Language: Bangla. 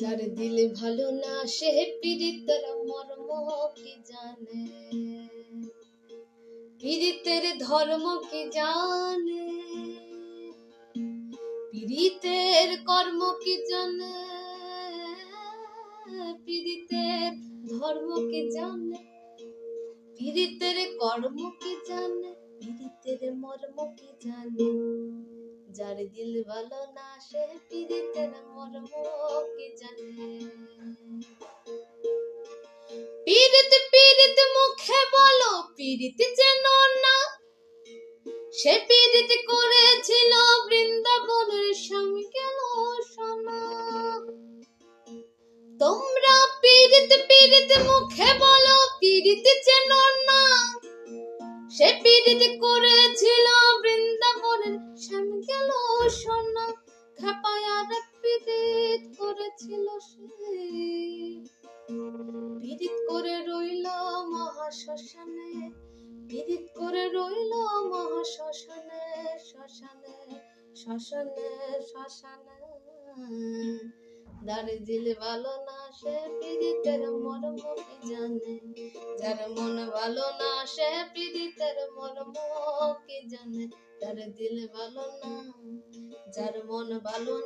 যার দিল ভালো না সে পীড়িতের মর্ম কি জানে, পীড়িতের ধর্ম কি জানে, পীড়িতের কর্ম কি জানে, পীড়িতের ধর্ম কি জানে, পীড়িতের কর্ম কি জানে, পীড়িতের মর্ম কি জানে। যার দিল ভালো না সে পীড়িতের মর্ম কি জানে। পীড়িত পীড়িত মুখে বলো পীড়িত যেন না, সে পীড়িত করেছিল বৃন্দাবনের স্বামী কেন শোনা। তোমরা পীড়িত পীড়িত মুখে বলো পীড়িত যেন না, সে পীড়িত করেছিল বৃন্দাবনের স্বামী গেল সোনা। খেপায় আর পীড়িত করেছিল সে, পীড়িত করে রইল মহাশ্মশানে, পীড়িত করে রইল মহাশ্মশানে, শ্মশানে শ্মশানে শ্মশানে। যার দিল ভালো না সে পীড়িতের মর্ম কি জানে, যার মন ভালো না সে পীড়িতের মর্ম কি জানে। যার দিল ভালো না, যার মন ভালো